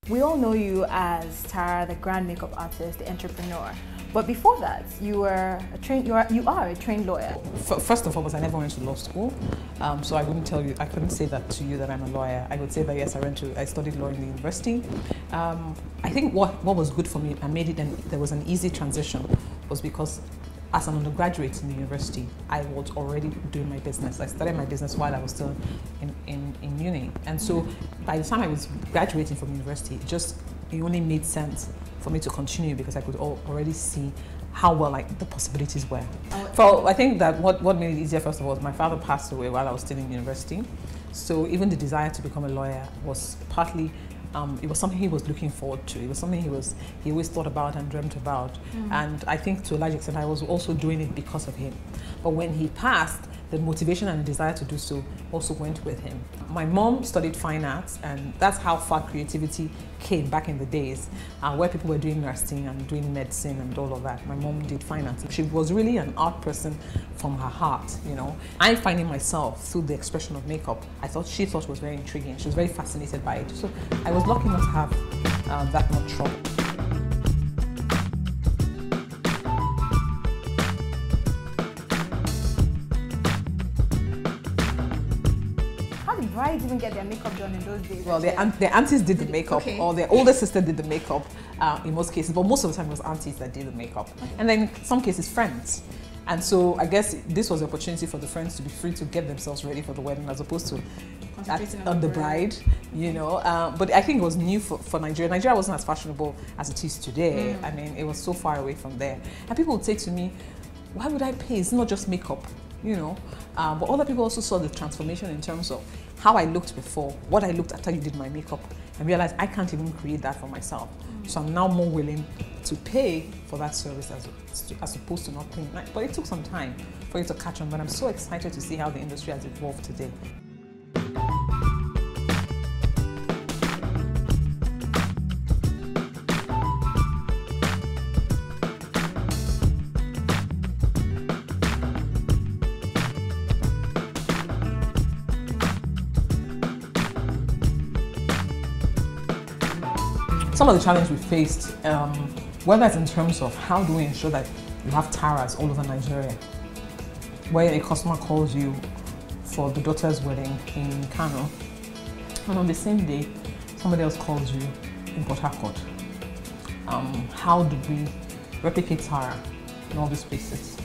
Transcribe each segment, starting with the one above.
We all know you as Tara, the grand makeup artist, the entrepreneur. But before that, you are a trained lawyer. First and foremost, I never went to law school, so I couldn't say that to you that I'm a lawyer. I would say that yes, I studied law in the university. I think what was good for me and made it, and there was an easy transition, was because as an undergraduate in the university, I was already doing my business. I started my business while I was still in uni. And so by the time I was graduating from university, it only made sense for me to continue because I could already see how well the possibilities were. I think that what made it easier, first of all, was my father passed away while I was still in university. So even the desire to become a lawyer was partly it was something he was looking forward to. It was something he always thought about and dreamt about. And I think to a large extent I was also doing it because of him. But when he passed, the motivation and the desire to do so also went with him. My mom studied fine arts, and that's how far creativity came back in the days, where people were doing nursing and doing medicine and all of that. My mom did fine arts. She was really an art person from her heart, you know. I finding myself through the expression of makeup, she thought was very intriguing. She was very fascinated by it. So I was lucky not to have that much trouble. Brides even get their makeup done in those days? Well, their aunties did the makeup, or their older sister did the makeup in most cases, but most of the time it was aunties that did the makeup. And then in some cases friends. And so I guess this was the opportunity for the friends to be free to get themselves ready for the wedding as opposed to on the bride, you know. But I think it was new for Nigeria. Nigeria wasn't as fashionable as it is today. I mean, it was so far away from there. And people would say to me, why would I pay? It's not just makeup, you know. But other people also saw the transformation in terms of how I looked before, what I looked after you did my makeup, and realized I can't even create that for myself. So I'm now more willing to pay for that service as opposed to not paying. But it took some time for it to catch on, but I'm so excited to see how the industry has evolved today. Some of the challenges we faced, whether it's in terms of how do we ensure that you have Taras all over Nigeria, where a customer calls you for the daughter's wedding in Kano, and on the same day, somebody else calls you in Port Harcourt. How do we replicate Tara in all these places?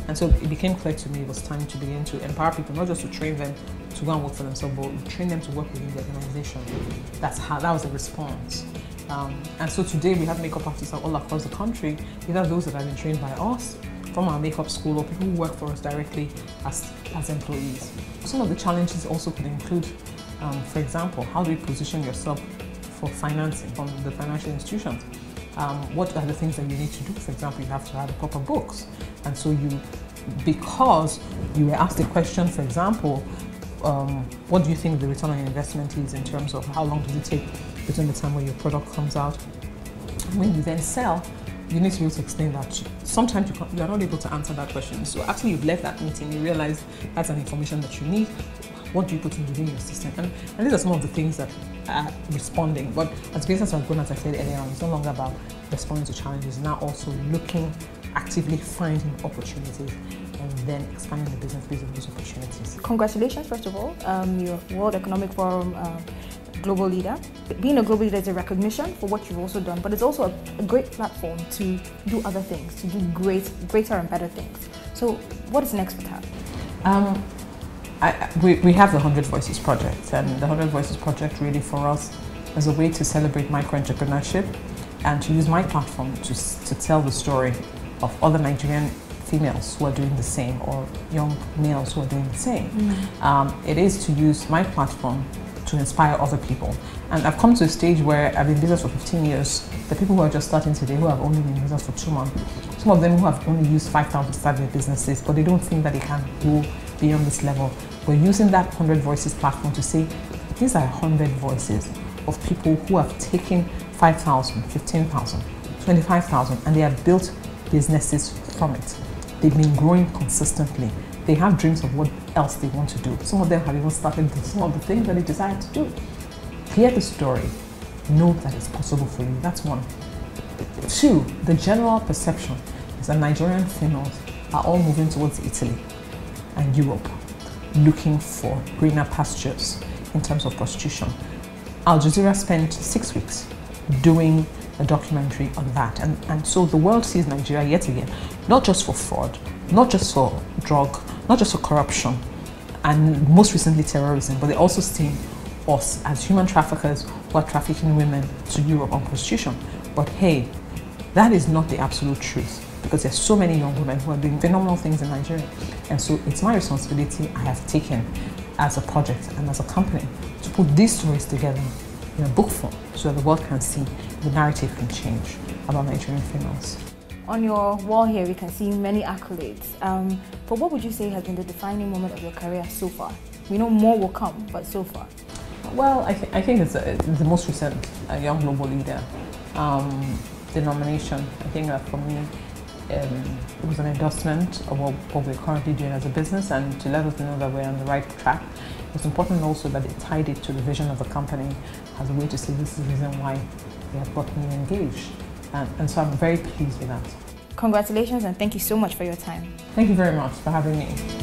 And so it became clear to me it was time to begin to empower people, not just to train them to go and work for themselves, but train them to work within the organization. That was the response. And so today we have makeup artists all across the country, either those that have been trained by us from our makeup school or people who work for us directly as employees. Some of the challenges also could include, for example, how do you position yourself for financing from the financial institutions? What are the things that you need to do? For example, you have to have the proper books. And so because you were asked a question, for example, what do you think the return on investment is in terms of how long does it take between the time where your product comes out and when you then sell, you need to be able to explain that. Sometimes you are not able to answer that question. So after you've left that meeting, you realize that's an information that you need. What do you put in within your system? And these are some of the things that are responding. But as business has grown, as I said earlier on, it's no longer about responding to challenges, now also looking, actively finding opportunities and then expanding the business based on those opportunities. Congratulations, first of all, your World Economic Forum global leader. Being a global leader is a recognition for what you've also done, but it's also a great platform to do other things, to do greater and better things. So what is next for TAB? We have the 100 Voices Project, and the 100 Voices Project really for us is a way to celebrate micro-entrepreneurship and to use my platform to tell the story of other Nigerian females who are doing the same or young males who are doing the same. It is to use my platform to inspire other people. And I've come to a stage where I've been in business for 15 years. The people who are just starting today, who have only been in business for 2 months, some of them who have only used 5,000 to start their businesses, but they don't think that they can go beyond this level. We're using that 100 Voices platform to say, these are 100 voices of people who have taken 5,000, 15,000, 25,000, and they have built businesses from it. They've been growing consistently. They have dreams of what else they want to do. Some of them have even started some of the things that they desire to do. Hear the story, know that it's possible for you. That's one. Two, the general perception is that Nigerian females are all moving towards Italy and Europe, looking for greener pastures in terms of prostitution. Al Jazeera spent 6 weeks doing a documentary on that. And so the world sees Nigeria yet again, not just for fraud, not just for drug, not just for corruption, and most recently terrorism, but they also see us as human traffickers who are trafficking women to Europe on prostitution. But hey, that is not the absolute truth, because there's so many young women who are doing phenomenal things in Nigeria. And so it's my responsibility I have taken as a project and as a company to put these stories together in a book form so that the world can see the narrative can change about Nigerian females. On your wall here, we can see many accolades. But what would you say has been the defining moment of your career so far? We know more will come, but so far. Well, I think it's the most recent Young Global Leader. The nomination, I think that for me, it was an endorsement of what we're currently doing as a business, and to let us know that we're on the right track. It's important also that they tied it to the vision of the company as a way to say this is the reason why they have gotten you engaged. And so I'm very pleased with that. Congratulations, and thank you so much for your time. Thank you very much for having me.